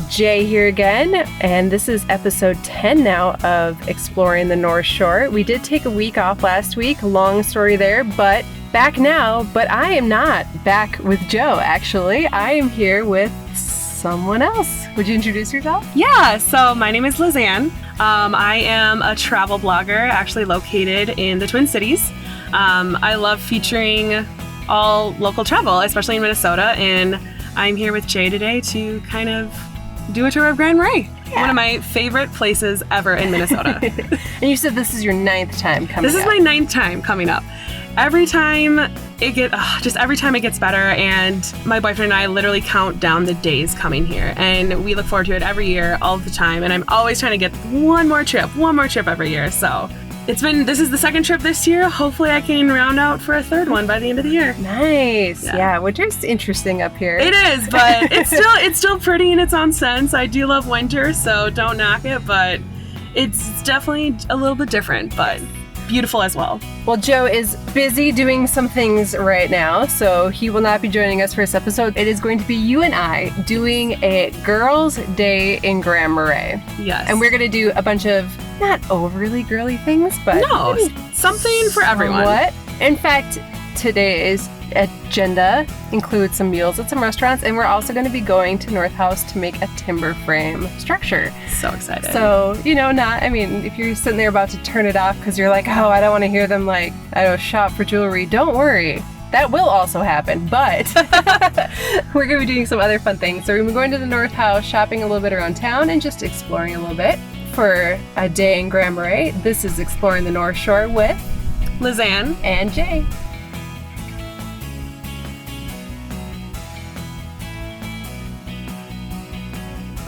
Jay here again, and this is episode 10 now of Exploring the North Shore. We did take a week off last week, long story there, but back now. But I am not back with Joe, actually. I am here with someone else. Would you introduce yourself? Yeah, so my name is Lizanne. I am a travel blogger, actually located in the Twin Cities. I love featuring all local travel, especially in Minnesota, and I'm here with Jay today to kind of do a tour of Grand Marais, one of my favorite places ever in Minnesota. And you said this is your 9th time coming up. This is my 9th time coming up. Every time it gets better, and my boyfriend and I literally count down the days coming here, and we look forward to it every year, all the time, and I'm always trying to get one more trip every year, so. This is the 2nd trip this year. Hopefully I can round out for a 3rd one by the end of the year. Nice. Yeah, winter's interesting up here. It is, but it's still pretty in its own sense. I do love winter, so don't knock it, but it's definitely a little bit different, but beautiful as well. Well, Joe is busy doing some things right now, so he will not be joining us for this episode. It is going to be you and I doing a girls' day in Grand Marais. Yes. And we're going to do a bunch of not overly girly things, but no, something for everyone. What? In fact, today's agenda includes some meals at some restaurants, and we're also going to be going to North House to make a timber frame structure. So excited. So, if you're sitting there about to turn it off because you're like, oh, I don't want to hear them shop for jewelry, don't worry. That will also happen, but we're going to be doing some other fun things. So we're going to be going to the North House, shopping a little bit around town, and just exploring a little bit for a day in Grand Marais. This is Exploring the North Shore with Lizanne and Jay.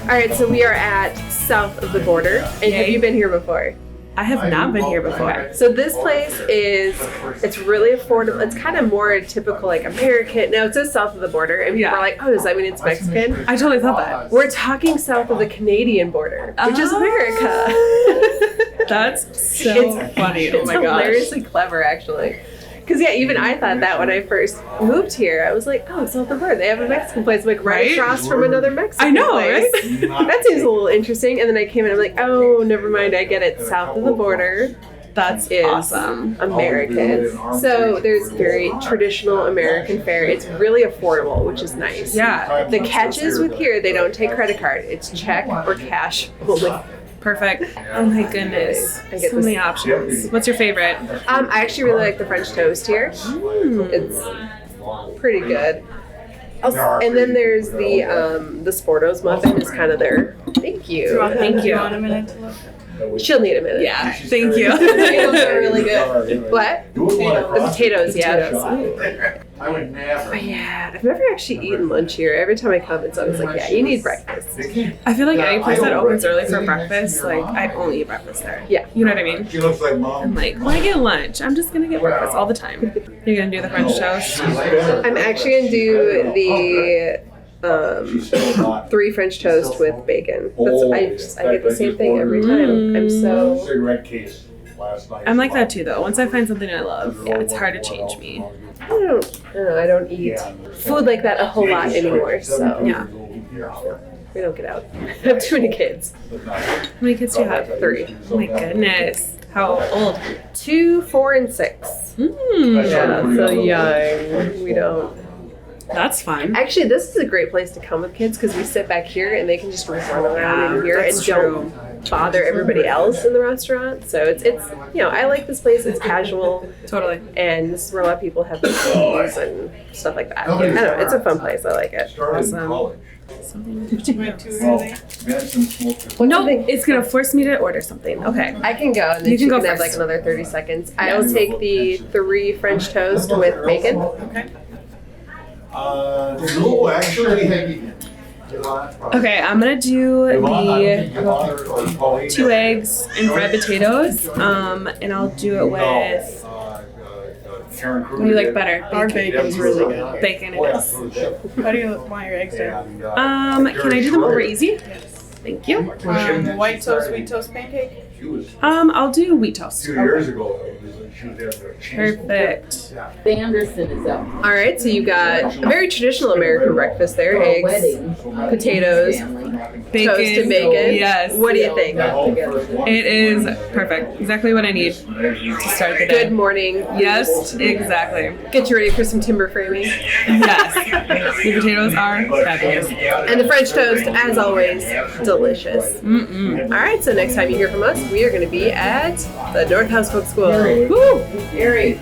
All right, so we are at south of the border. And have you been here before? I have not been here before. So this place it's really affordable. It's kind of more typical American. Now it says south of the border, and people are like, oh, does that mean it's Mexican? I totally thought that. We're talking south of the Canadian border, which is America. That's so funny. Oh my gosh. It's hilariously clever, actually. Because even I thought that when I first moved here, I was like, oh, south of the border. They have a Mexican place right across from another Mexican place. Right? That seems a little interesting. And then I came in, I'm like, oh, never mind. I get it. South of the border. That's awesome. American. So there's very traditional American fare. It's really affordable, which is nice. Yeah. The catch is with here, they don't take credit card. It's check or cash only. Perfect. Oh my goodness. So many options. What's your favorite? I actually really like the French toast here. It's pretty good. And then there's the Sportos muffin is kind of their. Thank you. Thank you. Want a minute to look? She'll need a minute. Yeah. Thank you. The potatoes are really good. What? The potatoes, yeah. I would never. Yeah, I've never actually eaten lunch here. Every time I come, it's always like, yeah, you need breakfast. I feel like any place that opens early for breakfast, I only eat breakfast there. Yeah. You know what I mean? She looks like mom. I'm like, when I get lunch, I'm just going to get breakfast all the time. You're going to do the French toast? I'm actually going to do the 3 French toast with bacon. I get the same thing every time. I'm so... Cigarette case last night. I'm like that too, though. Once I find something I love, it's hard to change me. I don't eat food like that a whole lot anymore, so Yeah. we don't get out. I have too many kids. How many kids do you have? 3. Oh my goodness. How old? 2, 4, and 6. Yeah, so young. We don't. That's fun. Actually, this is a great place to come with kids because we sit back here and they can just run around in here and don't bother everybody else in the restaurant. So it's I like this place. It's casual. Totally. And this is where a lot of people have parties and stuff like that. I don't know. It's a fun place. I like it. Awesome. What No, do you think? it's going to force me to order something. Okay. I can go, and then You can you go can have first. another 30 seconds. I will take the 3 French toast with bacon. Okay. No, actually. Okay, I'm going to do the 2 eggs and fried potatoes, and I'll do it with, what do you like better? Our bacon's really good. Bacon it is. How do you want your eggs done? Can I do them over easy? Thank you. White toast, sweet toast, pancake? I'll do wheat toast. 2 years ago, it was Perfect. Anderson is up. All right, so you got a very traditional American breakfast there. Eggs, potatoes, toast and bacon. Yes. What do you think? It is perfect. Exactly what I need to start the day. Good morning. Yes, exactly. Get you ready for some timber framing. Yes. The potatoes are fabulous. And the French toast, as always, delicious. Mm-mm. All right, so next time you hear from us, we are going to be at the North House Book School. Woo! Gary.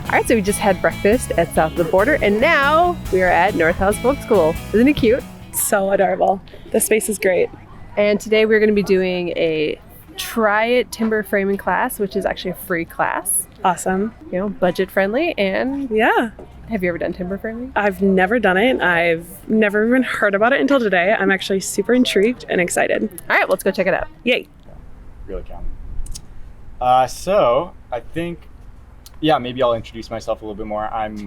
All right, so we just had breakfast at South of the Border, and now we are at North House Book School. Isn't it cute? So adorable. The space is great. And today we're going to be doing a Try It timber framing class, which is actually a free class. Awesome. You know, budget friendly. And Yeah. have you ever done timber framing? I've never done it. I've never even heard about it until today. I'm actually super intrigued and excited. All right, let's go check it out. Yay. Really counting. So I think, maybe I'll introduce myself a little bit more. I'm,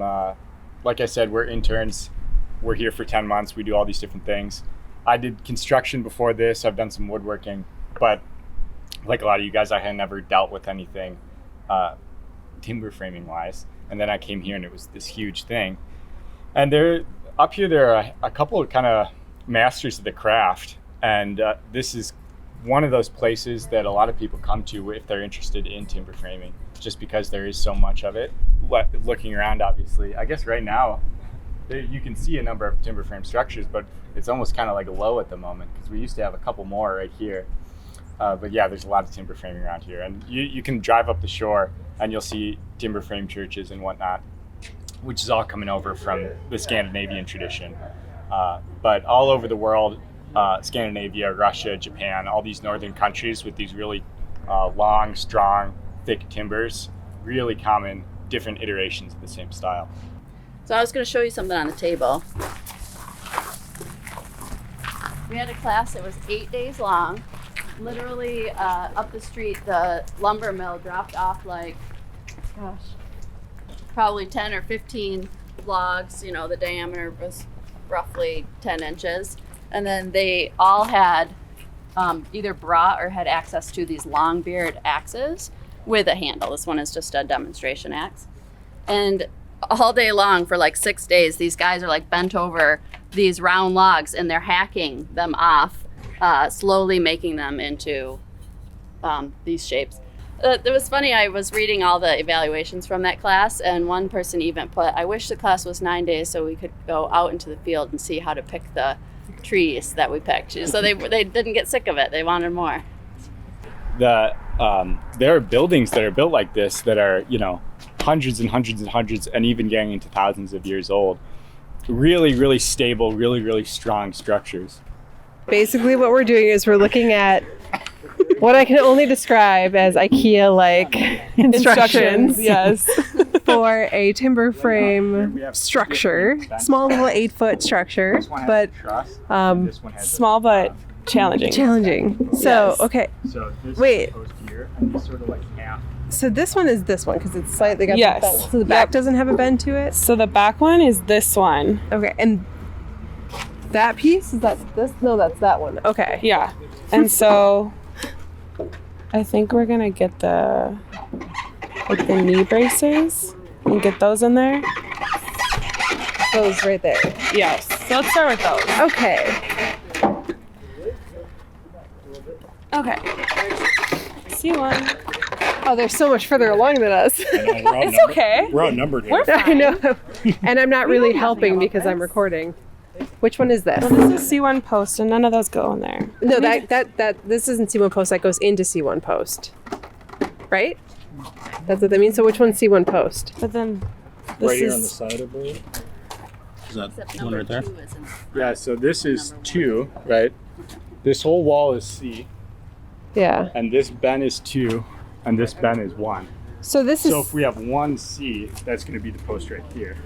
like I said, we're interns. We're here for 10 months. We do all these different things. I did construction before this. I've done some woodworking, but like a lot of you guys, I had never dealt with anything timber framing wise. And then I came here and it was this huge thing. And there are a couple of kind of masters of the craft. And this is one of those places that a lot of people come to if they're interested in timber framing, just because there is so much of it. Looking around, obviously, I guess right now, you can see a number of timber frame structures, but it's almost kind of like low at the moment because we used to have a couple more right here. But yeah, there's a lot of timber framing around here. And you can drive up the shore and you'll see timber frame churches and whatnot, which is all coming over from the Scandinavian tradition. But all over the world, Scandinavia, Russia, Japan, all these northern countries with these really long, strong, thick timbers, really common, different iterations of the same style. So I was going to show you something on the table. We had a class that was 8 days long. Literally up the street, the lumber mill dropped off probably 10 or 15 logs. You know, the diameter was roughly 10 inches. And then they all had either brought or had access to these long beard axes with a handle. This one is just a demonstration axe. And all day long for 6 days, these guys are bent over these round logs and they're hacking them off, slowly making them into these shapes. It was funny, I was reading all the evaluations from that class, and one person even put, I wish the class was 9 days so we could go out into the field and see how to pick the trees that we picked. So they didn't get sick of it, they wanted more. There are buildings that are built like this that are, hundreds and hundreds and hundreds and even getting into thousands of years old. Really, really stable, really, really strong structures. Basically what we're doing is we're looking at what I can only describe as IKEA-like instructions. Yes. For a timber frame structure. Small little 8-foot structure, but Small but challenging. challenging. So, Yes. okay. So this Wait. is post here, and this sort of half. So this one is this one because it's slightly got Yes. the bend. So the back Yep. doesn't have a bend to it. So the back one is this one. Okay, and that piece, is that this? No, that's that one. Okay. Yeah. And so I think we're gonna get the knee braces and get those in there. Those right there. Yes. So let's start with those. Okay. Okay. See one. Oh, they're so much further along than us. It's okay. We're outnumbered here. We're fine. I know. And I'm not really helping because I'm recording. Which one is this? Well, this is C1 post, and none of those go in there. No, that this isn't C1 post. That goes into C1 post. Right? That's what that means. So which one's C1 post? But then this Right here is on the side, I believe. Is that Except one right there? 2 is in Yeah, so this is 2, right? This whole wall is C, Yeah. and this bend is 2, and this bend is 1. So this is So if we have 1 C, that's going to be the post right here,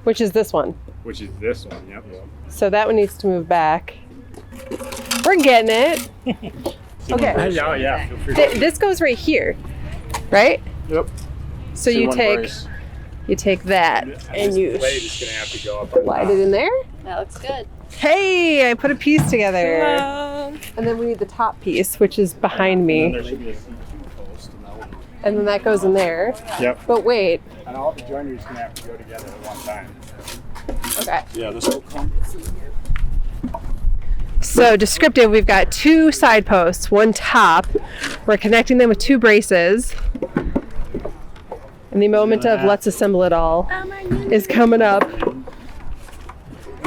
which is this one. which is this one. Yep. So that one needs to move back. We're getting it. Okay. Yeah. Feel free. This goes right here, right? Yep. So you C1 take brace. that And and this you blade is going to have to go up on slide top. it in there. That looks good. Hey, I put a piece together. Hello. And then we need the top piece, which is behind And me. there should be a C2 post, and that would. And then that goes in there. Yep. But wait. And all the joinery's gonna have to go together at one time. Okay. Yeah, this will come. So descriptive, we've got 2 side posts, 1 top. We're connecting them with 2 braces. And the moment of let's assemble it all is coming up.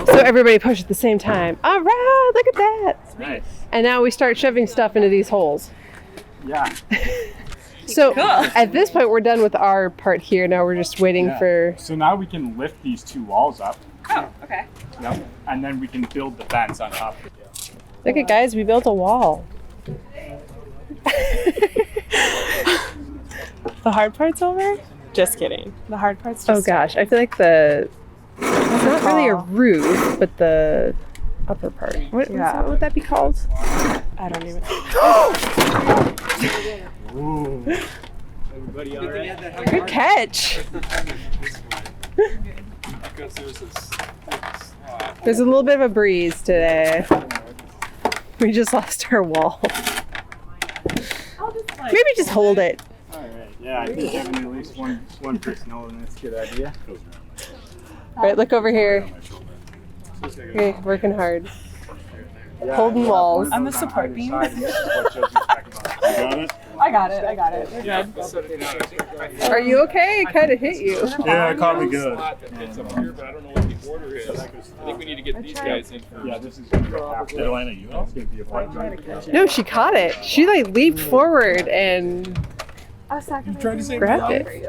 So everybody push at the same time. All right, look at that. Nice. And now we start shoving stuff into these holes. Yeah. So at this point, we're done with our part here. Now we're just waiting Yeah. for... So now we can lift these 2 walls up. Oh, okay. Yep. And then we can build the fence on top of it. Look at guys, we built a wall. The hard part's over? Just kidding. The hard part's just Oh gosh, I feel like it's not really a roof, but the upper part. What would that be called? I don't even. Ooh. Good catch. There's a little bit of a breeze today. We just lost our wall. Maybe just hold it. All right. Yeah, I think having at least one person holding it's a good idea. All right, look over here. Okay, working hard. Yeah, Holding walls. I'm the support beam. You got it? I got it. We're good. Are you okay? It kind of hit you. Yeah, it caught me good. It's up here, but I don't know what the order is. I think we need to get these guys in first. Yeah, this is gonna go after. Atlanta, you know? It's gonna be a fight. No, she caught it. She like leaped forward and You tried to say grabbed it. Are you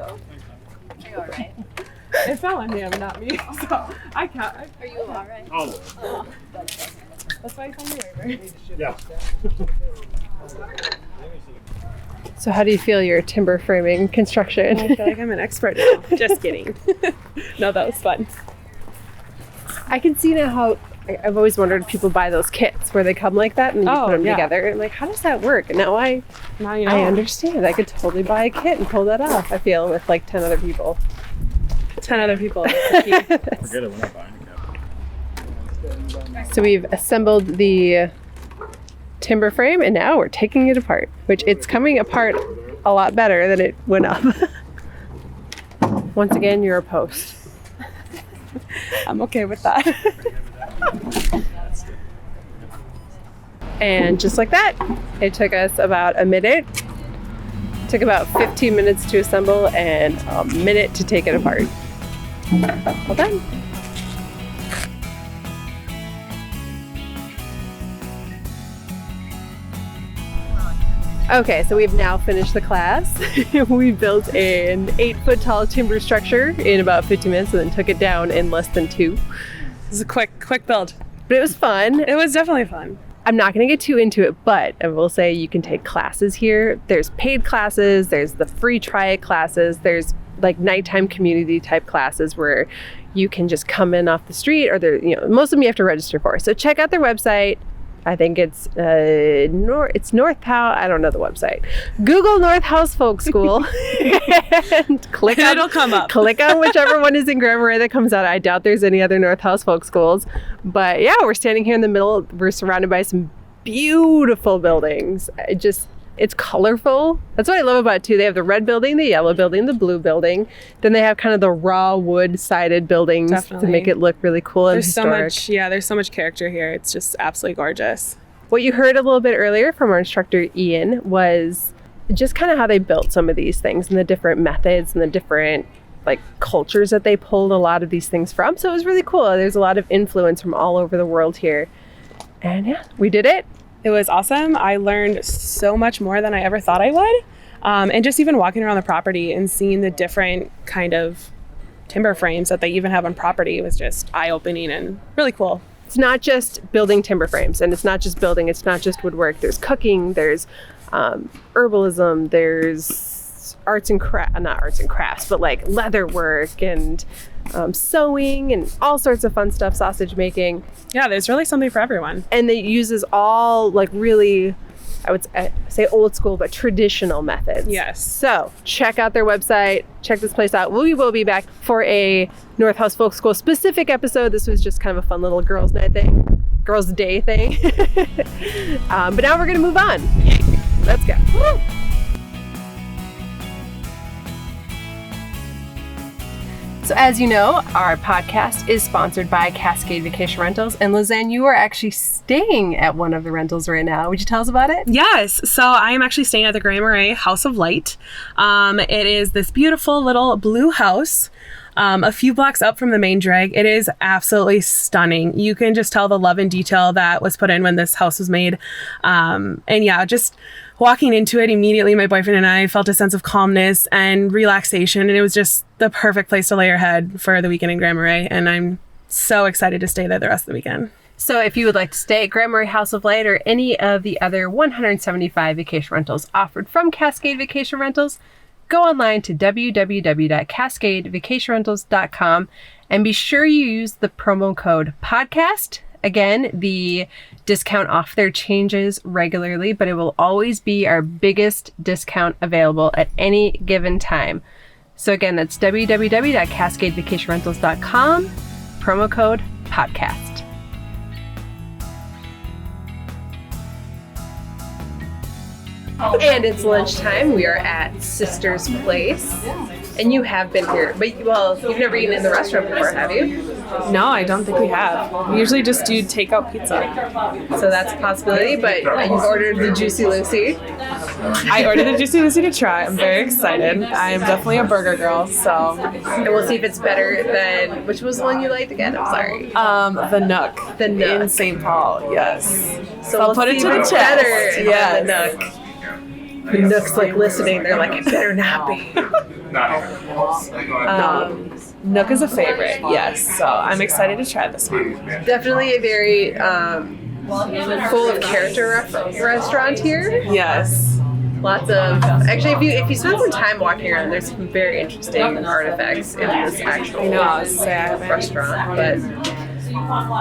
all right? It fell on him, not me. So I can't. Are you all right? Oh, That's why I found you over. yeah. So how do you feel your timber framing construction? I feel like I'm an expert now. Just kidding. No, that was fun. I can see now how I've always wondered if people buy those kits where they come like that and you Oh, put them yeah. together. And like, how does that work? And now I Now you know. I understand. I could totally buy a kit and pull that off. I feel with like 10 other people. 10 other people. Forget it, we're not buying a cap. So we've assembled the timber frame and now we're taking it apart, which it's coming apart a lot better than it went up. Once again, you're a post. I'm okay with that. And just like that, it took us about a minute. Took about 15 minutes to assemble and a minute to take it apart. Well done. Okay, so we've now finished the class. We built an 8-foot tall timber structure in about 15 minutes and then took it down in less than 2. This is a quick build. But it was fun. It was definitely fun. I'm not going to get too into it, but I will say you can take classes here. There's paid classes, there's the free try it classes, there's like nighttime community type classes where you can just come in off the street, or there, most of them you have to register for. So check out their website. I think it's North House. I don't know the website. Google North House Folk School and click on, It'll come up. Click on whichever one is in Grand Marais that comes out. I doubt there's any other North House Folk Schools. But yeah, we're standing here in the middle. We're surrounded by some beautiful buildings. It's colorful. That's what I love about it too. They have the red building, the yellow building, the blue building. Then they have kind of the raw wood sided buildings Definitely. to make it look really cool and There's historic. there's so much character here. It's just absolutely gorgeous. What you heard a little bit earlier from our instructor, Ian, was just kind of how they built some of these things and the different methods and the different like cultures that they pulled a lot of these things from. So it was really cool. There's a lot of influence from all over the world here. And yeah, we did it. It was awesome. I learned so much more than I ever thought I would. And just even walking around the property and seeing the different kind of timber frames that they even have on property was just eye-opening and really cool. It's not just building timber frames, and it's not just building, it's not just woodwork. There's cooking, there's herbalism, there's not arts and crafts, but like leather work and sewing and all sorts of fun stuff, sausage making. Yeah, there's really something for everyone. And it uses all like really, I would say old school, but traditional methods. Yes. So check out their website, check this place out. We will be back for a North House Folk School specific episode. This was just kind of a fun little girls' night thing. girls' day thing. But now we're gonna move on. Let's go. Woo! So as you know, our podcast is sponsored by Cascade Vacation Rentals. And Lizanne, you are actually staying at one of the rentals right now. Would you tell us about it? Yes. So I am actually staying at the Marais House of Light. It is this beautiful little blue house. A few blocks up from the main drag. It is absolutely stunning. You can just tell the love and detail that was put in when this house was made. And yeah, just walking into it immediately, my boyfriend and I felt a sense of calmness and relaxation. And it was just the perfect place to lay your head for the weekend in Grand Marais. And I'm so excited to stay there the rest of the weekend. So if you would like to stay at Grand Marais House of Light or any of the other 175 vacation rentals offered from Cascade Vacation Rentals, go online to www.cascadevacationrentals.com and be sure you use the promo code podcast. Again, the discount off there changes regularly, but it will always be our biggest discount available at any given time. So again, that's www.cascadevacationrentals.com, promo code podcast. And it's lunchtime. We are at Sister's Place. And you have been here, but well, you've never eaten in the restaurant before, have you? No, I don't think we have. We usually just do takeout pizza. So that's a possibility, but you've ordered the Juicy Lucy. I ordered the Juicy Lucy to try. I'm very excited. I am definitely a burger girl, so. And we'll see if it's better than, which was the one you liked again? I'm sorry. The Nook. The Nook. In St. Paul, yes. So I'll we'll put it see to if the it's test. better Yes. than the Nook. The Nook's like listening. They're like, it better not be. Nook is a favorite, yes. So I'm excited to try this one. Definitely a very full of character restaurant here. Yes. Lots of actually, if you spend some time walking around, there's some very interesting artifacts in this actual restaurant. But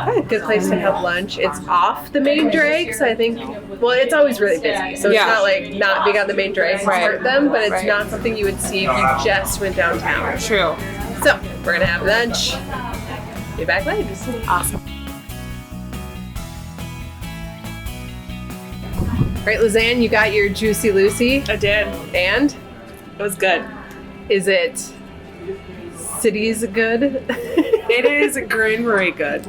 a good place to have lunch. It's off the main drag, so I think. Well, it's always really busy, so it's not like not big on the main drag to hurt them, but it's not something you would see if you just went downtown. True. So we're gonna have lunch. Be back later. Awesome. All right, Lizanne, you got your Juicy Lucy. I did. And It was good. is it cities good? It is Grand Marais good.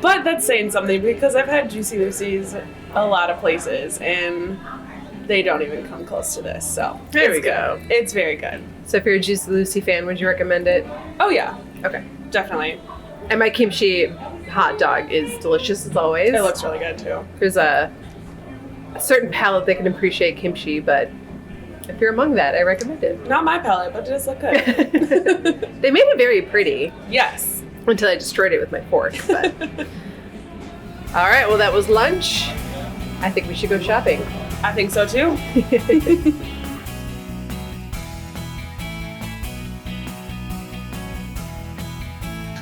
But that's saying something because I've had Juicy Lucy's a lot of places and they don't even come close to this. So There we it's go. good. It's very good. So if you're a Juicy Lucy fan, would you recommend it? Oh yeah, Okay. definitely. And my kimchi hot dog is delicious as always. It looks really good too. There's a certain palate that can appreciate kimchi, but if you're among that, I recommend it. Not my palate, but it does look good. They made it very pretty Yes. until I destroyed it with my fork. But. All right, well, that was lunch. I think we should go shopping. I think so too.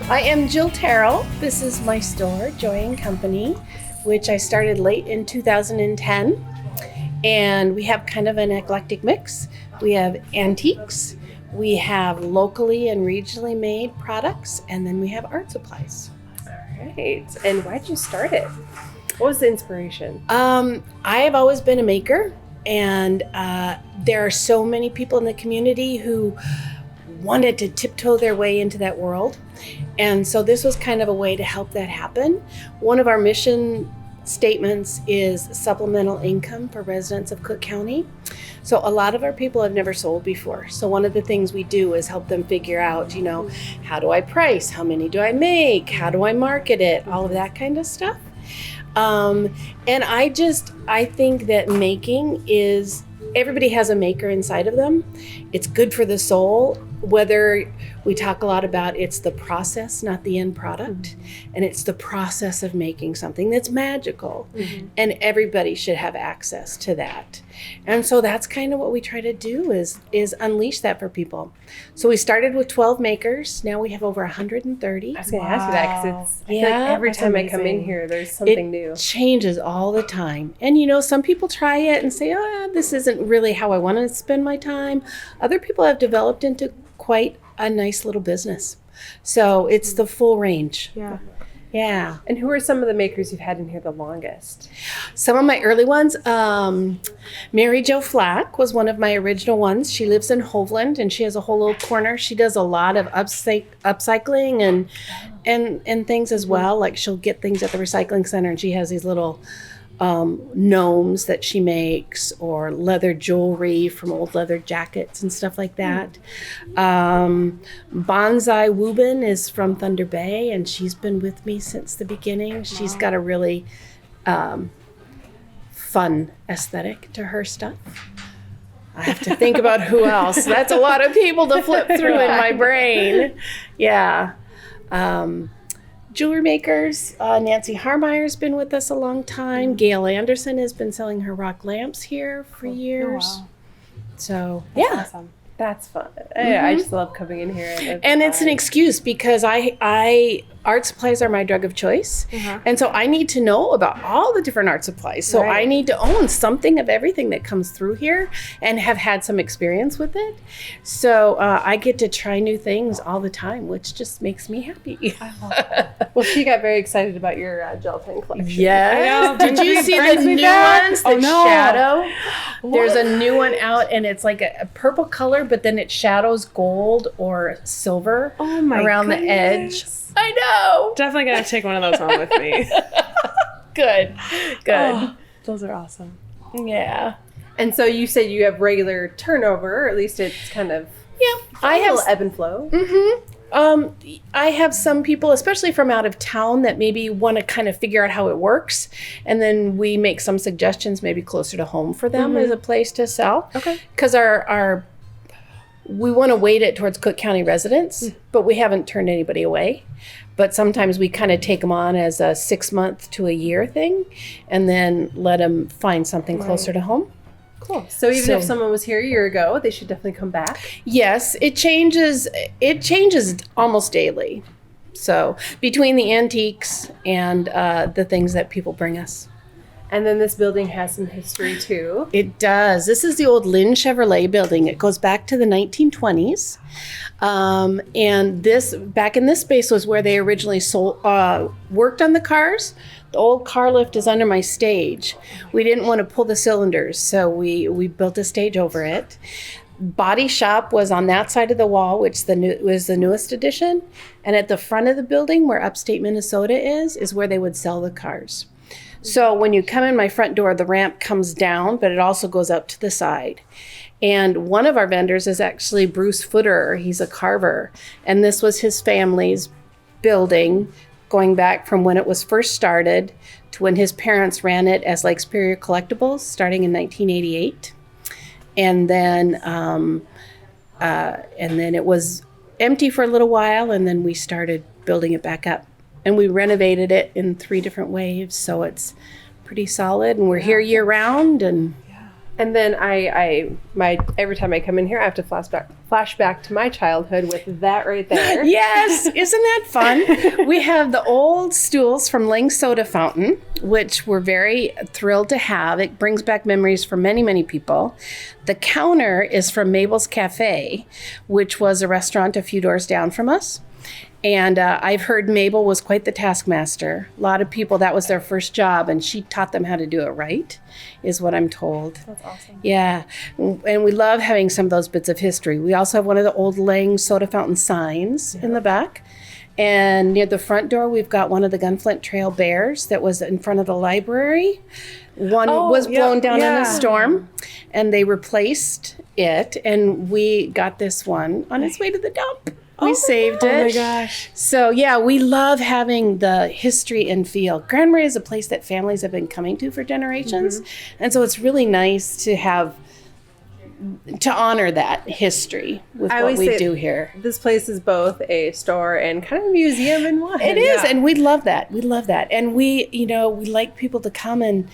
I am Jill Terrell. This is my store, Joy & Company, which I started late in 2010. And we have kind of an eclectic mix. We have antiques, we have locally and regionally made products, and then we have art supplies. Right. And why'd you start it? What was the inspiration? I have always been a maker, and there are so many people in the community who wanted to tiptoe their way into that world. And so this was kind of a way to help that happen. One of our mission statements is supplemental income for residents of Cook County. So a lot of our people have never sold before. So one of the things we do is help them figure out, you know, how do I price? How many do I make? How do I market it? All of that kind of stuff. And I think that making is, everybody has a maker inside of them. It's good for the soul. Whether we talk a lot about it's the process, not the end product, and it's the process of making something that's magical, and everybody should have access to that. And so that's kind of what we try to do is unleash that for people. So we started with 12 makers. Now we have over 130. I was going to ask you that because I feel like Yeah, every that's time I come in amazing. here, there's something It new. changes all the time. And you know, some people try it and say, oh, this isn't really how I want to spend my time. Other people have developed into quite a nice little business. So it's the full range. Yeah. Yeah. And who are some of the makers you've had in here the longest? Some of my early ones, Mary Jo Flack was one of my original ones. She lives in Hovland, and she has a whole little corner. She does a lot of upcycling and things as well. Like she'll get things at the recycling center, and she has these little gnomes that she makes, or leather jewelry from old leather jackets and stuff like that. Bonsai Woobin is from Thunder Bay, and she's been with me since the beginning. She's got a really fun aesthetic to her stuff. I have to think about who else. That's a lot of people to flip through in my brain. Yeah. Jewelry makers, Nancy Harmeyer's been with us a long time. Gail Anderson has been selling her rock lamps here for years. wow. So, That's yeah. awesome. That's fun. I just love coming in here. And it's an excuse because I art supplies are my drug of choice. And so I need to know about all the different art supplies. So Right. I need to own something of everything that comes through here and have had some experience with it. So I get to try new things all the time, which just makes me happy. Well, she got very excited about your gel pen collection. Yes. I know. Did you see the Brings me new back. ones? Oh, The no. shadow. There's a new one out, and it's like a purple color, but then it shadows gold or silver Oh my around the edge. I know. Definitely gonna take one of those home with me. Good. Good. Oh, those are awesome. Yeah. And so you said you have regular turnover, or at least it's kind of Yeah. I have ebb and flow. I have some people, especially from out of town, that maybe want to kind of figure out how it works. And then we make some suggestions maybe closer to home for them as a place to sell. Okay. Because we want to weight it towards Cook County residents, but we haven't turned anybody away. But sometimes we kind of take them on as a 6 month to a year thing, and then let them find something closer to home. Cool. So even So- if someone was here a year ago, they should definitely come back. Yes, it changes. It changes almost daily. So between the antiques and the things that people bring us. And then this building has some history too. It does. This is the old Lynn Chevrolet building. It goes back to the 1920s. And this, back in this space, was where they originally worked on the cars. The old car lift is under my stage. We didn't want to pull the cylinders, so we built a stage over it. Body shop was on that side of the wall, which was the newest addition. And at the front of the building, where upstate Minnesota is where they would sell the cars. So when you come in my front door, the ramp comes down, but it also goes up to the side. And one of our vendors is actually Bruce Footer. He's a carver. And this was his family's building, going back from when it was first started to when his parents ran it as Lake Superior Collectibles, starting in 1988. And then it was empty for a little while, and then we started building it back up. And we renovated it in 3 different waves, so it's pretty solid. And we're here year round. And then every time I come in here, I have to flash back to my childhood with that right there. Yes, isn't that fun? We have the old stools from Lang's Soda Fountain, which we're very thrilled to have. It brings back memories for many, many people. The counter is from Mabel's Cafe, which was a restaurant a few doors down from us. And I've heard Mabel was quite the taskmaster. A lot of people, that was their first job, and she taught them how to do it right, is what I'm told. That's awesome. Yeah, and we love having some of those bits of history. We also have one of the old Lang Soda Fountain signs in the back. And near the front door, we've got one of the Gunflint Trail bears that was in front of the library. One was blown down in a storm, and they replaced it, and we got this one on its way to the dump. We saved it. Oh my gosh. So yeah, we love having the history and feel. Grand Marais is a place that families have been coming to for generations. And so it's really nice to honor that history with I what always we say do here. This place is both a store and kind of a museum in one. It is, and we love that. We love that. And we like people to come, and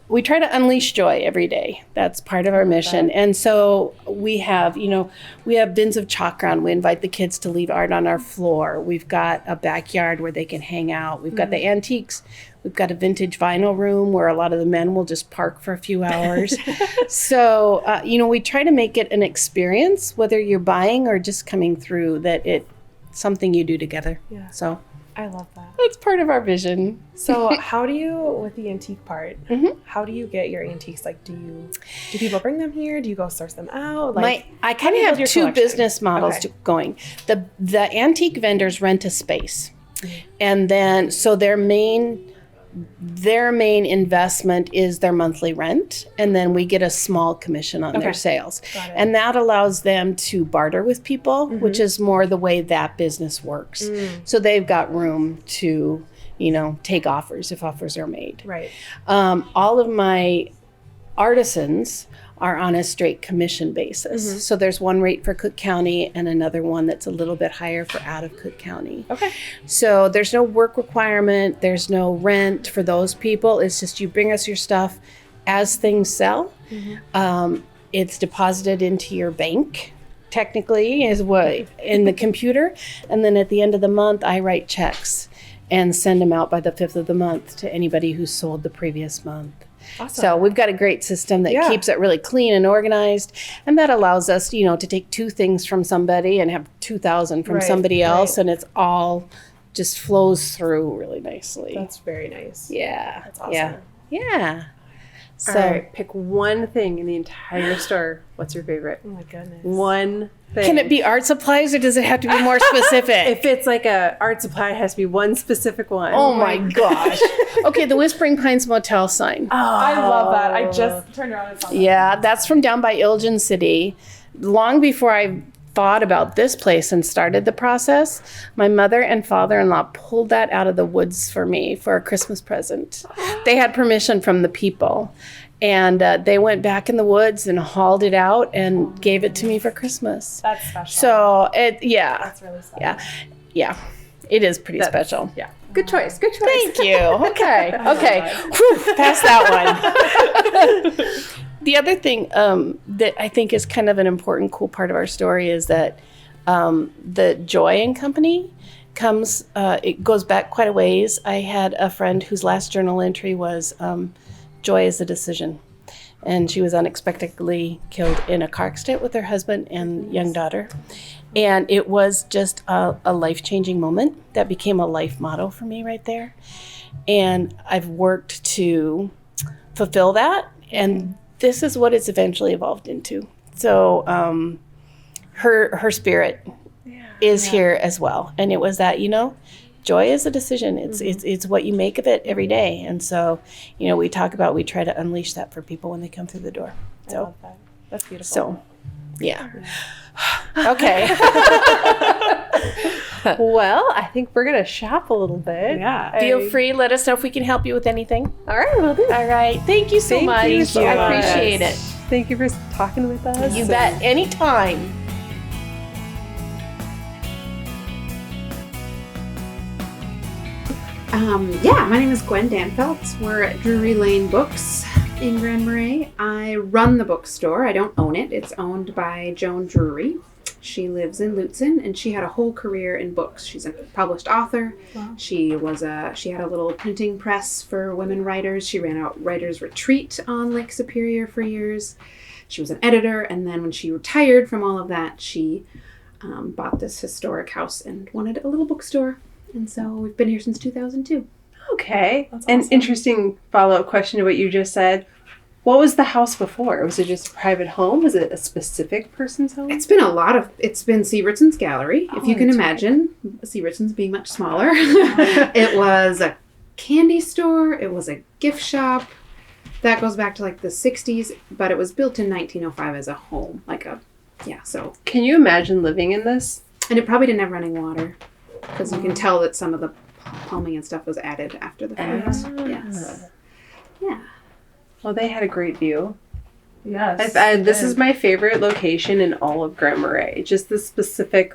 we try to unleash joy every day. That's part of our mission. And so we have bins of chalk ground. We invite the kids to leave art on our floor. We've got a backyard where they can hang out. We've got the antiques. We've got a vintage vinyl room where a lot of the men will just park for a few hours. So, we try to make it an experience, whether you're buying or just coming through, that it's something you do together. Yeah. So I love that. That's part of our vision. So how do you, with the antique part, Mhm. how do you get your antiques? Like, do people bring them here? Do you go source them out? I kind of build have your two collection? business models Okay. going. The antique vendors rent a space, and then so their main investment is their monthly rent, and then we get a small commission on their Okay. sales. Got it. And that allows them to barter with people, which is more the way that business works. So they've got room to, take offers if offers are made. Right. All of my artisans are on a straight commission basis. So there's one rate for Cook County and another one that's a little bit higher for out of Cook County. Okay. So there's no work requirement, there's no rent for those people. It's just you bring us your stuff as things sell. It's deposited into your bank, technically, is what in the computer. And then at the end of the month, I write checks and send them out by the 5th of the month to anybody who sold the previous month. Awesome. So we've got a great system that Yeah. keeps it really clean and organized, and that allows us, to take 2 things from somebody and have 2,000 from Right, somebody else, right. and it's all just flows through really nicely. That's very nice. Yeah, That's awesome. yeah. So All right, pick one thing in the entire store. What's your favorite? Oh my goodness. One thing. can it be art supplies or does it have to be more specific? If it's like a art supply, it has to be one specific one. Oh my gosh. Okay, the Whispering Pines Motel sign. I love that. I just turned around and saw that. Yeah, that's from down by Elgin City. Long before I thought about this place and started the process, my mother and father-in-law pulled that out of the woods for me for a Christmas present. They had permission from the people, and they went back in the woods and hauled it out and gave it to me for Christmas. That's special. So That's really special. yeah, it is pretty special. Yeah. Good choice. Good choice. Thank you. Okay. Whew, past that one. The other thing that I think is kind of an important, cool part of our story is that the Joy and Company comes, it goes back quite a ways. I had a friend whose last journal entry was Joy is a Decision. And she was unexpectedly killed in a car accident with her husband and young daughter. And it was just a life-changing moment that became a life motto for me right there. And I've worked to fulfill that. And this is what it's eventually evolved into. So her spirit is here as well. And it was that, joy is a decision. It's what you make of it every day. And so, we talk about, we try to unleash that for people when they come through the door. I love that. That's beautiful. So, yeah. Okay. Well, I think we're going to shop a little bit. Yeah. Feel free. Let us know if we can help you with anything. All right, we'll do. All right. Thank you so Thank much. you so I much. appreciate it. Thank you for talking with us. You bet. Anytime. My name is Gwen Danfelt. We're at Drury Lane Books in Grand Marais. I run the bookstore. I don't own it. It's owned by Joan Drury. She lives in Lutzen, and she had a whole career in books. She's a published author. Wow. She had a little printing press for women writers. She ran a writers' retreat on Lake Superior for years. She was an editor, and then when she retired from all of that, she bought this historic house and wanted a little bookstore. And so we've been here since 2002. Okay. That's An awesome. interesting follow-up question to what you just said. What was the house before? Was it just a private home? Was it a specific person's home? It's been Sievertson's Gallery, if you can imagine. Sievertson's being much smaller. It was a candy store. It was a gift shop. That goes back to like the 60s, but it was built in 1905 as a home. So. Can you imagine living in this? And it probably didn't have running water, because you can tell that some of the plumbing and stuff was added after the fact. Yes. Yeah. Well, they had a great view. Yes. This is my favorite location in all of Grand Marais. Just the specific,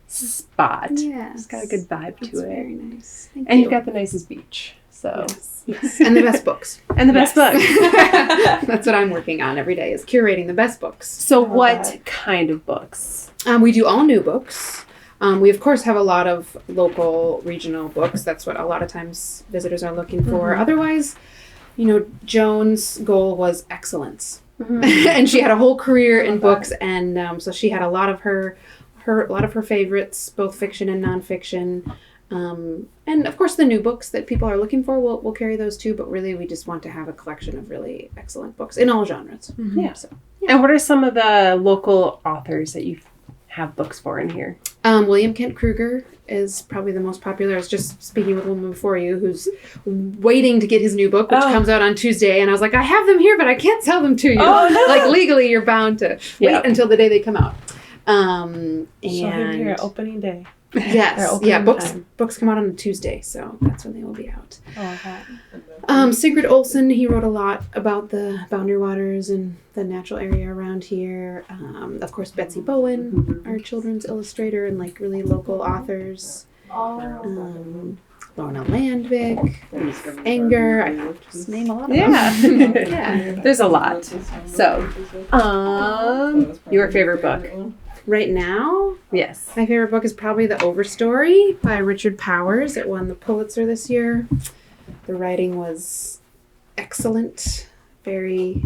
spot. Yes. It's got a good vibe to That's it. very nice. Thank And you. you've got the nicest beach. So. Yes. And the best books. And the best books. That's what I'm working on every day, is curating the best books. So what kind of books? We do all new books. We, of course, have a lot of local, regional books. That's what a lot of times visitors are looking for. Otherwise, Joan's goal was excellence. And she had a whole career in books, and so she had a lot of her favorites, both fiction and nonfiction. And of course, the new books that people are looking for, we'll carry those too. But really, we just want to have a collection of really excellent books in all genres. Yeah. So, And what are some of the local authors that you have books for in here? William Kent Kruger is probably the most popular. I was just speaking with a woman before you who's waiting to get his new book, which comes out on Tuesday. And I was like, I have them here, but I can't sell them to you. Oh, no. Like legally, you're bound to wait until the day they come out. She'll be here opening day. Yes, opening yeah. time. Books come out on a Tuesday, so that's when they will be out. Oh, okay. Sigrid Olson, he wrote a lot about the Boundary Waters and the natural area around here. Of course, Betsy Bowen, our children's illustrator, and like really local authors. Lorna Landvik, Anger. I could just name a lot of them. Yeah. There's a lot. So, your favorite book? Right now, Yes. my favorite book is probably The Overstory by Richard Powers. It won the Pulitzer this year. The writing was excellent. Very,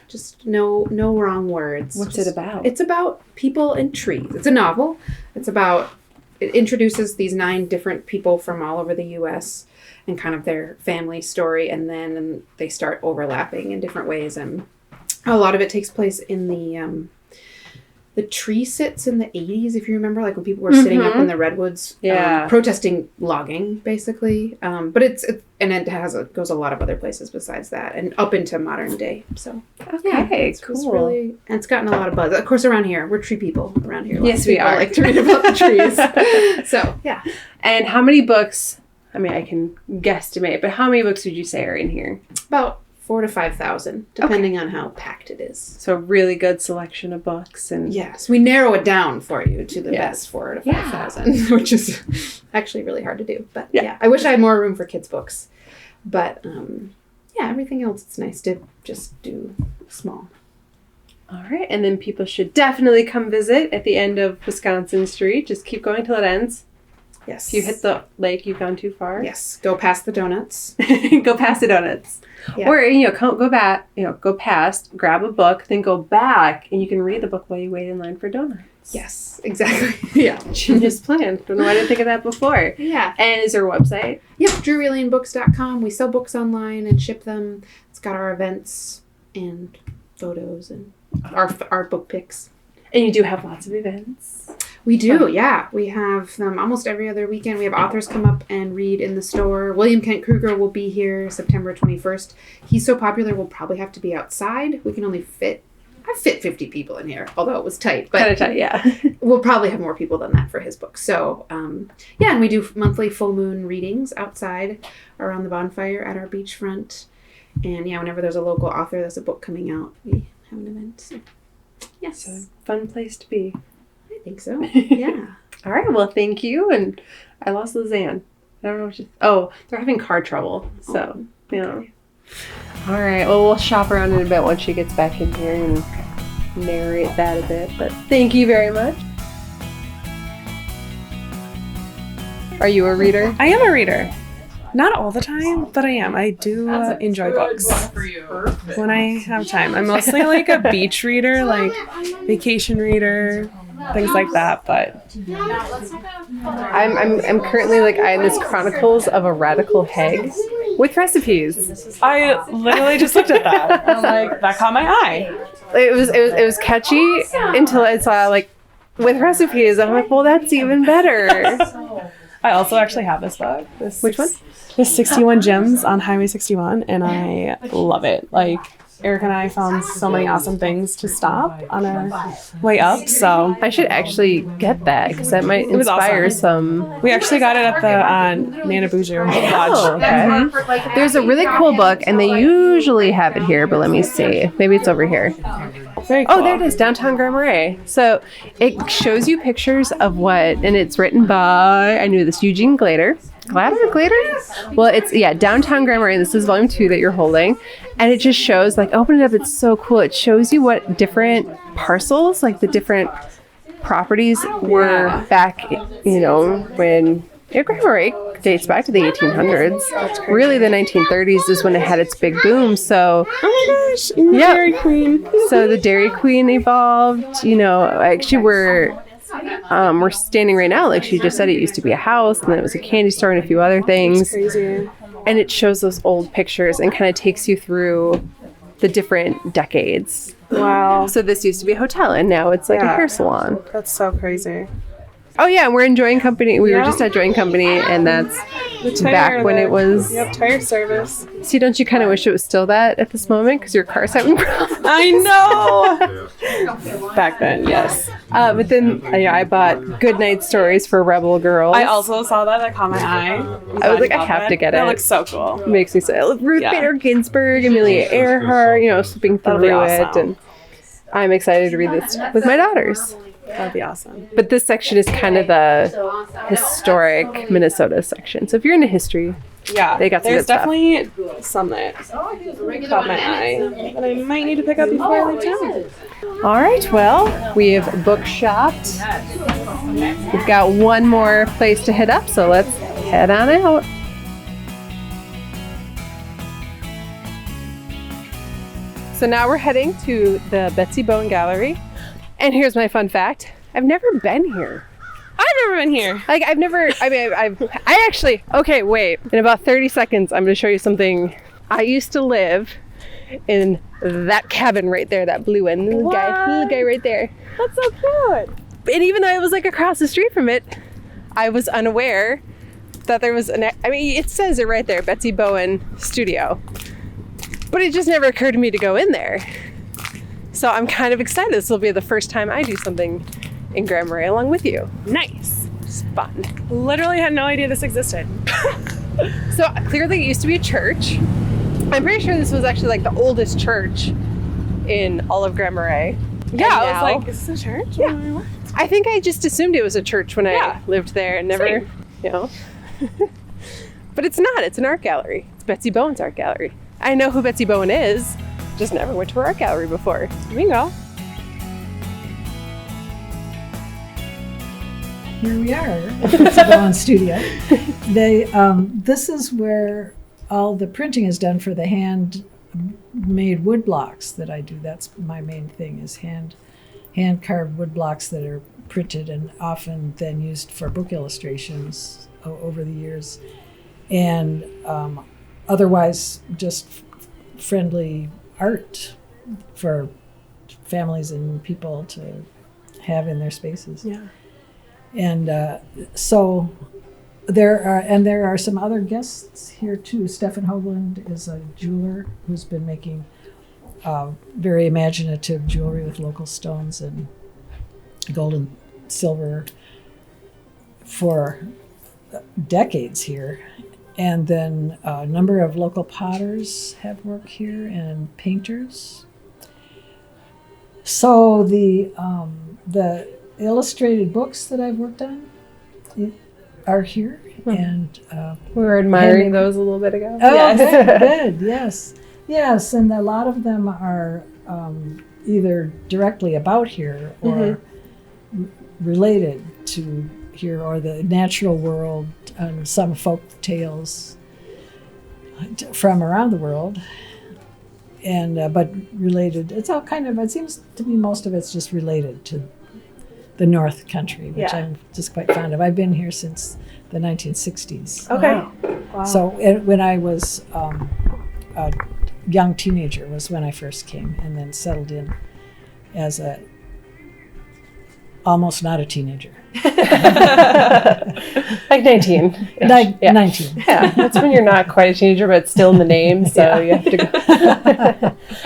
just no wrong words. What's Just- it about? It's about people and trees. It's a novel. It introduces these 9 different people from all over the U.S. and kind of their family story, and then they start overlapping in different ways. And a lot of it takes place in the tree sits in the 80s, if you remember, like when people were sitting up in the redwoods, protesting logging, basically. But it goes a lot of other places besides that, and up into modern day. So Okay, it's cool. really, and it's gotten a lot of buzz. Of course, around here, we're tree people around here. Yes, we are. Like to read about the trees. So yeah, And how many books? I mean, I can guesstimate, but how many books would you say are in here? about 4,000 to 5,000, depending on how packed it is. So, a really good selection of books. And Yes, we narrow it down for you to the Yes. best 4,000 to Yeah. 5,000, which is actually really hard to do. But Yeah. yeah, I wish I had more room for kids' books. But yeah, everything else, it's nice to just do small. All right, and then people should definitely come visit at the end of Wisconsin Street. Just keep going till it ends. Yes. If you hit the lake, you've gone too far. Yes, go past the donuts. Go past the donuts. Yeah. Or go back, go past, grab a book, then go back, and you can read the book while you wait in line for donuts. Yes, exactly. Yeah. Genius plan. Don't know why I didn't think of that before. Yeah. And is there a website? Yep, drurylanebooks.com. We sell books online and ship them. It's got our events and photos and our book picks. And you do have lots of events. We do, yeah. We have them almost every other weekend. We have authors come up and read in the store. William Kent Kruger will be here September 21st. He's so popular, we'll probably have to be outside. We can only fit 50 people in here, although it was tight. But Kind of tight, yeah. we'll probably have more people than that for his book. So, yeah, and we do monthly full moon readings outside around the bonfire at our beachfront. And yeah, whenever there's a local author that's a book coming out, we have an event. So, yes. So, fun place to be. I think so. Yeah. All right, well, thank you. And I lost Lizanne. I don't know what they're having car trouble. So, All right, well, we'll shop around in a bit once she gets back in here and narrate that a bit. But thank you very much. Are you a reader? I am a reader. Not all the time, but I am. I do enjoy books when I have time. I'm mostly like a beach reader, like vacation reader, things like that. But I'm currently in this Chronicles of a Radical Hag with recipes. I literally just looked at that. I'm like, that caught my eye. It was catchy until I saw with recipes. I'm like, well, that's even better. I also actually have this book. Which one? The 61 Gems on Highway 61, and I love it. Like, Eric and I found so many awesome things to stop on our way up, so I should actually get that because that might was inspire awesome. some. we actually got it at the Nana Buju Lodge. Oh, okay. There's a really cool book, and they usually have it here, but let me see. Maybe it's over here. Very cool. Oh, there it is, Downtown Marais. So it shows you pictures of and it's written by, I knew this, Eugene Glader. Glader? Well, it's, Downtown Marais. This is volume 2 that you're holding. And it just shows, open it up, it's so cool. It shows you what different parcels, the different properties were back, when Grand Marais dates back to the 1800s. Really, the 1930s is when it had its big boom. So, Oh my gosh, Yep. Dairy Queen. So the Dairy Queen evolved. Actually, we're we're standing right now, like she just said, it used to be a house, and then it was a candy store and a few other things. Crazy. And it shows those old pictures and kind of takes you through the different decades. Wow. So this used to be a hotel, and now it's like a hair salon. That's so crazy. Oh yeah, we're in Join Company. We were just at Join Company, and that's back when it was. Yep, tire service. See, don't you kind of wish it was still that at this moment because your car's having problems? I know. Back then, yes. But then I bought Goodnight Stories for Rebel Girls. I also saw that caught my eye. I was like, I have to get it. That looks so cool. It makes me so. Ruth Bader Ginsburg, Amelia Earhart, flipping That'll be through awesome. it, and I'm excited to read this with my daughters. That'd be awesome. But this section is kind of the historic Minnesota section. So if you're into history, Yeah, they got some there's good stuff. definitely some that caught my eye that I might need to pick up before I leave town. All right, well, we have book shopped. We've got one more place to hit up, so let's head on out. So now we're heading to the Betsy Bowen Gallery. And here's my fun fact. I've never been here. I've never been here. Like, I actually, okay, wait. In about 30 seconds, I'm going to show you something. I used to live in that cabin right there, that blue one. Little guy right there. That's so cute. And even though I was like across the street from it, I was unaware that there was it says it right there, Betsy Bowen Studio. But it just never occurred to me to go in there. So I'm kind of excited. This will be the first time I do something in Grand Marais along with you. Nice. It's fun. Literally had no idea this existed. So clearly it used to be a church. I'm pretty sure this was actually like the oldest church in all of Grand Marais. Yeah, And I now- was like, is this a church? Yeah. What? I think I just assumed it was a church when I lived there and never, Same. But it's not. It's an art gallery. It's Betsy Bowen's art gallery. I know who Betsy Bowen is. Just never went to her art gallery before. Bingo. Here we are at the Bowen Studio. This is where all the printing is done for the hand-made wood blocks that I do. That's my main thing, is hand-carved wood blocks that are printed and often then used for book illustrations over the years. And otherwise just friendly art for families and people to have in their spaces. Yeah. And so there are some other guests here too. Stefan Hoagland is a jeweler who's been making very imaginative jewelry with local stones and gold and silver for decades here. And then a number of local potters have work here and painters. So the illustrated books that I've worked on are here, and We were admiring those a little bit ago. oh, good, yes, and a lot of them are either directly about here or related to here, or the natural world, and some folk tales from around the world, and but related. It's all kind of. It seems to me most of it's just related to the North Country, which I'm just quite fond of. I've been here since the 1960s. Okay. Wow. So when I was a young teenager was when I first came, and then settled in as a almost not a teenager. Like 19. 19. Yeah, that's when you're not quite a teenager, but it's still in the name, so you have to go.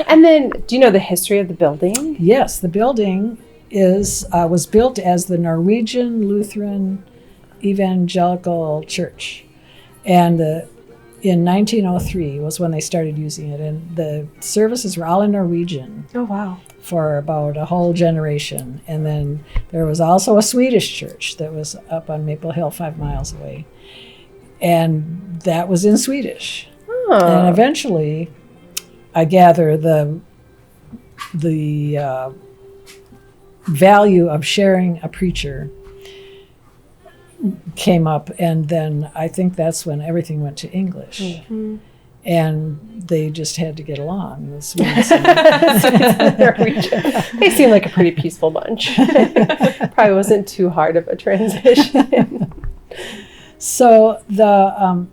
And then, do you know the history of the building? Yes, the building was built as the Norwegian Lutheran Evangelical Church, and in 1903 was when they started using it, and the services were all in Norwegian. Oh, wow. For about a whole generation. And then there was also a Swedish church that was up on Maple Hill 5 miles away, and that was in Swedish. And eventually I gather the value of sharing a preacher came up, and then I think that's when everything went to English. and they just had to get along. The Swedes and The Norwegian. They seem like a pretty peaceful bunch. Probably wasn't too hard of a transition. So the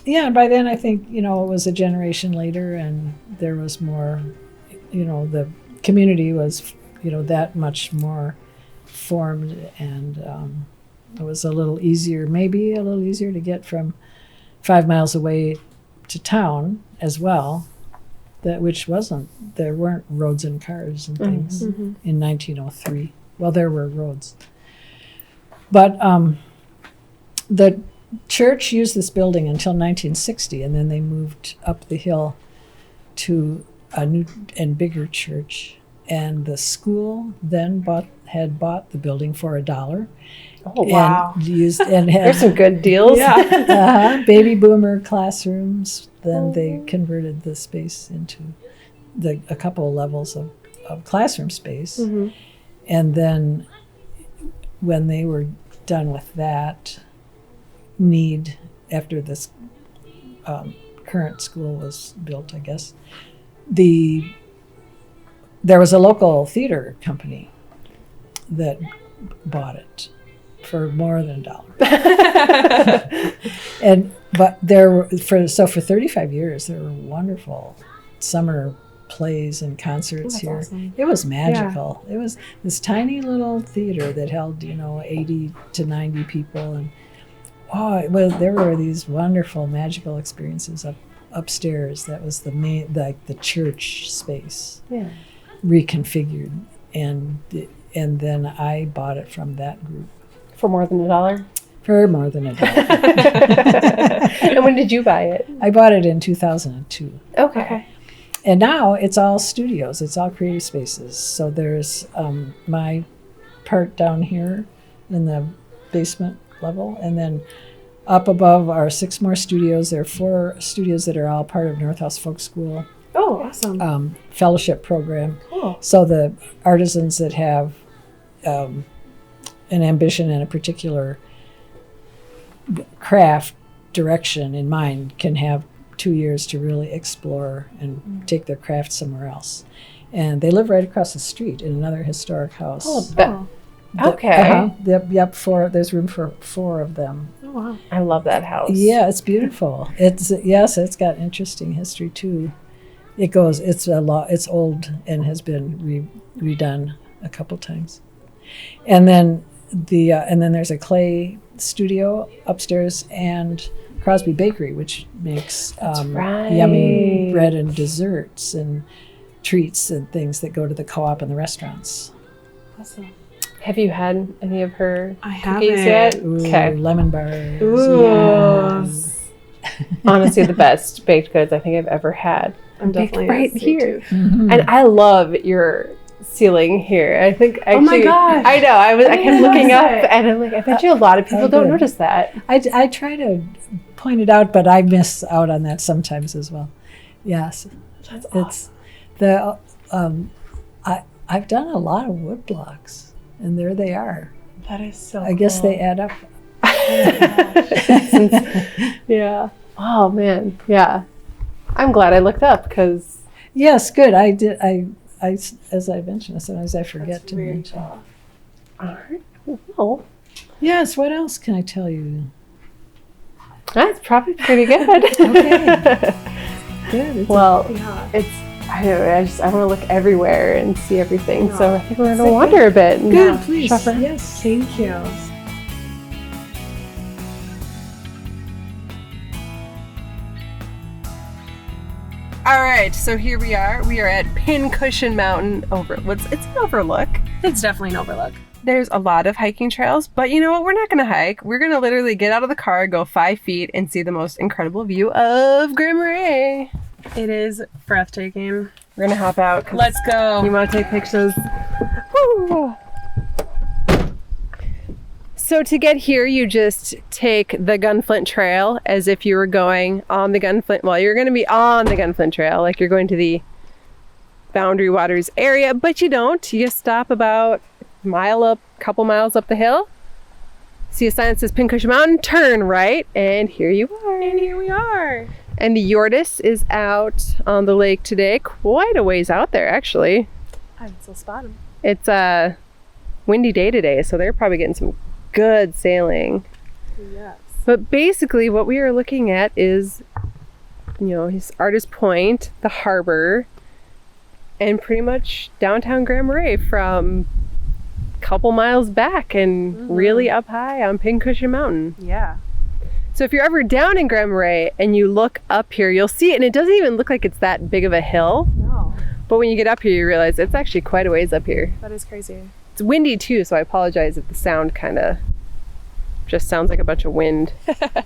and by then I think it was a generation later, and there was more, the community was that much more formed, and it was maybe a little easier to get from 5 miles away to town as well. There weren't roads and cars and things in 1903. Well, there were roads, but the church used this building until 1960, and then they moved up the hill to a new and bigger church. And the school then had bought the building for $1. Oh, wow. And had, there's some good deals. Yeah. Baby boomer classrooms. Then they converted the space into a couple of levels of classroom space. Mm-hmm. And then when they were done with that need, after this current school was built, I guess, there was a local theater company that bought it for more than $1. For 35 years there were wonderful summer plays and concerts here. Awesome. It was magical. It was this tiny little theater that held 80 to 90 people, and there were these wonderful magical experiences upstairs. That was the main, the church space. Yeah. Reconfigured, and then I bought it from that group For more than $1? for more than $1. And when did you buy it? I bought it in 2002. Okay. And now it's all studios. It's all creative spaces. So there's my part down here in the basement level, and then up above are 6 more studios. There are 4 studios that are all part of Northhouse Folk School. Oh, awesome. Fellowship program. Cool. So the artisans that have an ambition and a particular craft direction in mind can have 2 years to really explore and take their craft somewhere else. And they live right across the street in another historic house. Okay. Yep. There's room for 4 of them. Oh, wow. I love that house. Yeah, it's beautiful. It's got interesting history too. It's old and has been redone a couple times. And then there's a clay studio upstairs and Crosby Bakery, which makes yummy bread and desserts and treats and things that go to the co-op and the restaurants. Awesome. Have you had any of her I cookies haven't. yet? Okay. Lemon bars. Ooh. Yes. Honestly, the best baked goods I think I've ever had. I'm definitely right a sweet here. tooth. Mhm. And I love your ceiling here. I think actually, Oh my gosh. I know. I kept looking up notice it. and I'm like, I bet you a lot of people don't good. notice that. I try to point it out, but I miss out on that sometimes as well. Yes. That's It's the I've done a lot of wood blocks, and there they are. That is so I guess they add up. Yeah. Oh man. Yeah. I'm glad I looked up because Yes, good. I did. I as I mentioned, sometimes I forget to mention. all right. Well, Yes. What else can I tell you? that's probably pretty good. Okay. Good. Well, Yeah. I want to look everywhere and see everything. So I think we're going to Good. wander a bit. And Good. Please. shop around. Yes. Thank you. All right, so here we are. We are at Pincushion Mountain it's an overlook. It's definitely an overlook. There's a lot of hiking trails, but you know what? We're not going to hike. We're going to literally get out of the car, go 5 feet, and see the most incredible view of Grand Marais. It is breathtaking. We're going to hop out. 'Cause Let's go. you want to take pictures? Woo! So to get here, you just take the Gunflint Trail as if you were going on the Gunflint. Well, you're going to be on the Gunflint Trail, like you're going to the Boundary Waters area, but you don't. You stop about couple miles up the hill. See a sign that says Pincushion Mountain, turn right, and here you are. And here we are. And the Yortis is out on the lake today, quite a ways out there, actually. I can still spot them. It's a windy day today, so they're probably getting some good sailing. Yes. But basically what we are looking at is, his Artist Point, the harbor, and pretty much downtown Grand Marais from a couple miles back and really up high on Pincushion Mountain. Yeah. So if you're ever down in Grand Marais and you look up here, you'll see it, and it doesn't even look like it's that big of a hill. No. But when you get up here, you realize it's actually quite a ways up here. That is crazy. It's windy too, so I apologize if the sound kind of just sounds like a bunch of wind.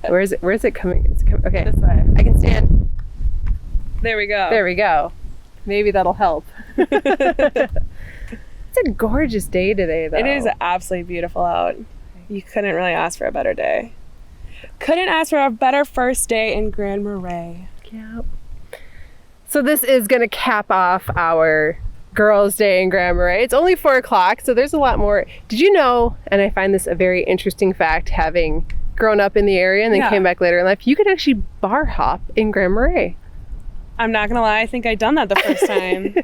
Where is it coming? Okay. This way. I can stand. There we go. There we go. Maybe that'll help. It's a gorgeous day today, though. It is absolutely beautiful out. You couldn't really ask for a better day. Couldn't ask for a better first day in Grand Marais. Yep. So this is going to cap off our girls' day in Grand Marais. It's only 4 o'clock, so there's a lot more. Did you know, and I find this a very interesting fact, having grown up in the area and then came back later in life, you could actually bar hop in Grand Marais. I'm not gonna lie, I think I done that the first time.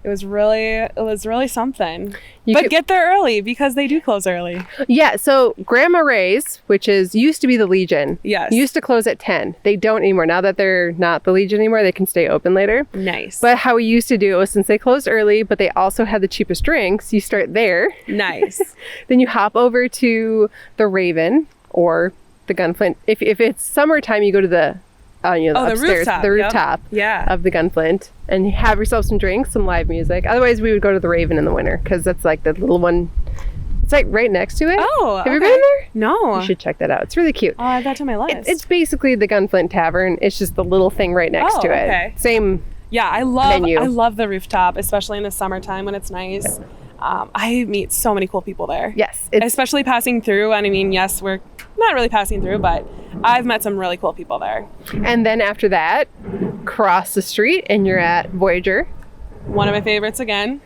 It was really something. Get there early because they do close early. Yeah, so Grand Marais, which used to be the Legion, Yes. used to close at 10. They don't anymore. Now that they're not the Legion anymore, they can stay open later. Nice. But how we used to do it was, since they closed early, but they also had the cheapest drinks, you start there. Nice. Then you hop over to the Raven or the Gunflint. If it's summertime, you go to the upstairs, the rooftop of the Gunflint, and you have yourself some drinks, some live music. Otherwise, we would go to the Raven in the winter because that's like the little one. It's like right next to it. Oh, have you been there? No. You should check that out. It's really cute. Oh, add that to my list. It's basically the Gunflint Tavern. It's just the little thing right next to it. Okay. Same. Yeah, I love the rooftop, especially in the summertime when it's nice. I meet so many cool people there. Yes. Especially passing through. And I mean, yes, we're not really passing through, but I've met some really cool people there. And then after that, cross the street and you're at Voyager. One of my favorites again.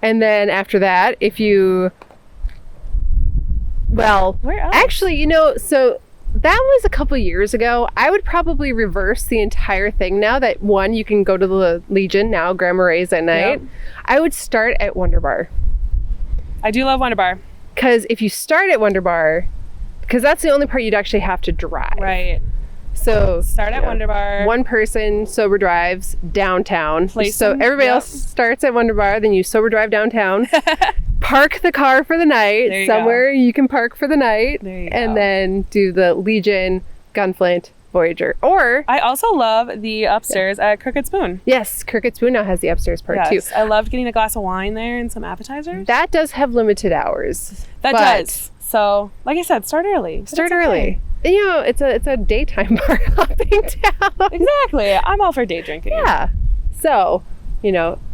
And then after that, where else? Actually, so that was a couple years ago. I would probably reverse the entire thing now that, one, you can go to the Legion now, Grand Marais at night. Yep. I would start at Wonder Bar. I do love Wonder Bar. Because if you start at Wonder Bar, because that's the only part you'd actually have to drive. Right. So start at Wonder Bar. One person sober drives downtown. So everybody else starts at Wonder Bar, then you sober drive downtown. Park the car for the night somewhere you can park for the night, and then do the Legion, Gunflint, Voyager. Or I also love the upstairs at Crooked Spoon. Yes, Crooked Spoon now has the upstairs part too. I loved getting a glass of wine there and some appetizers. That does have limited hours. That does. So, like I said, start early. Start early. It's a daytime bar hopping town. Exactly. I'm all for day drinking. Yeah. So,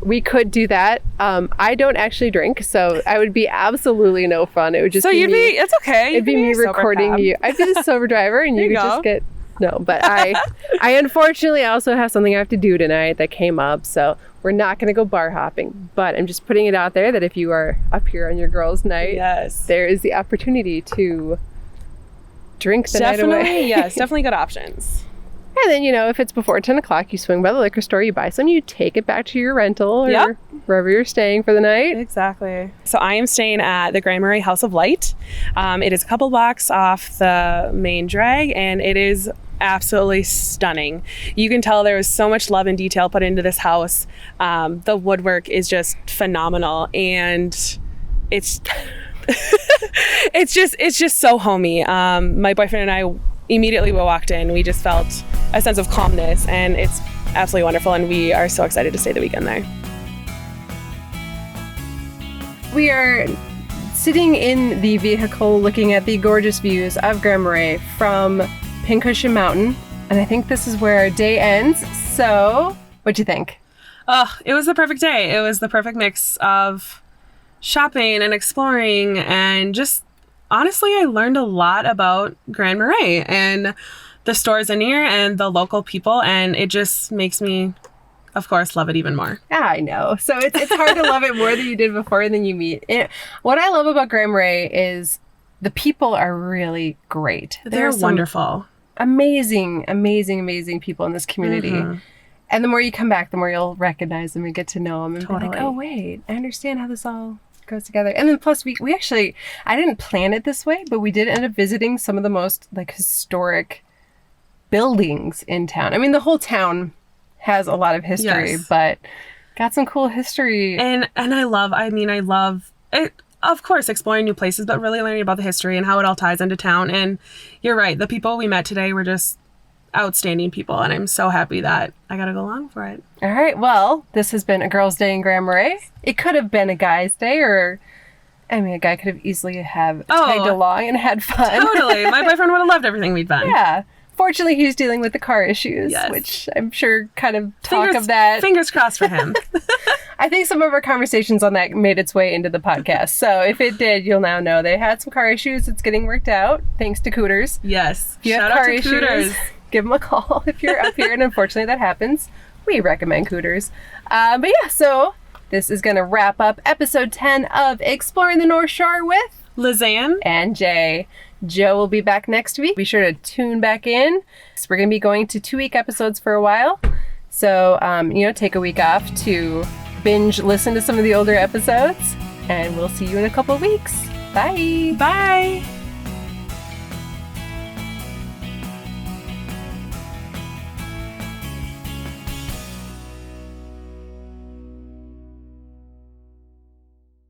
we could do that. I don't actually drink, so I would be absolutely no fun. It would just it's okay. It'd be me recording you. I'd be the sober driver and you could just get no, but I unfortunately also have something I have to do tonight that came up, so we're not going to go bar hopping. But I'm just putting it out there that if you are up here on your girls' night, there is the opportunity to drink the night away. Yes, definitely good options. And then, if it's before 10 o'clock, you swing by the liquor store, you buy some, you take it back to your rental or wherever you're staying for the night. Exactly. So I am staying at the Grand Marais House of Light. It is a couple blocks off the main drag, and it is absolutely stunning. You can tell there was so much love and detail put into this house. The woodwork is just phenomenal, and it's it's just so homey. My boyfriend and I immediately we walked in, we just felt a sense of calmness, and it's absolutely wonderful, and we are so excited to stay the weekend there. We are sitting in the vehicle looking at the gorgeous views of Grand Marais from Pincushion Mountain, and I think this is where our day ends. So, what'd you think? It was the perfect day. It was the perfect mix of shopping and exploring, and just honestly, I learned a lot about Grand Marais and the stores in here and the local people, and it just makes me, of course, love it even more. Yeah, I know. So it's hard to love it more than you did before, and then you meet it. What I love about Grand Marais is the people are really great. They're wonderful. amazing, amazing, amazing people in this community. Mhm. And the more you come back, the more you'll recognize them and get to know them and be like, Totally. oh, wait, I understand how this all goes together. And then plus we actually, I didn't plan it this way, but we did end up visiting some of the most like historic buildings in town. I mean, the whole town has a lot of history, Yes. but got some cool history. And I love it, of course, exploring new places, but really learning about the history and how it all ties into town. And you're right, the people we met today were just outstanding people, and I'm so happy that I got to go along for it. All right, well, this has been a girls' day in Grand Marais. It could have been a guy's day, or I mean, a guy could have easily have tagged along and had fun. Totally. My boyfriend would have loved everything we'd done. Yeah. Fortunately, he's dealing with the car issues, Yes. which I'm sure kind of talk of that. Fingers crossed for him. I think some of our conversations on that made its way into the podcast. So if it did, you'll now know they had some car issues. It's getting worked out, thanks to Cooters. Yes. If you have Shout out car to issues, Cooters. give them a call if you're up here. And unfortunately, that happens. We recommend Cooters. But yeah, so this is going to wrap up episode 10 of Exploring the North Shore with Lizanne and Jay. Joe will be back next week. Be sure to tune back in. So we're going to be going to 2-week episodes for a while. So, take a week off to binge listen to some of the older episodes. And we'll see you in a couple of weeks. Bye. Bye.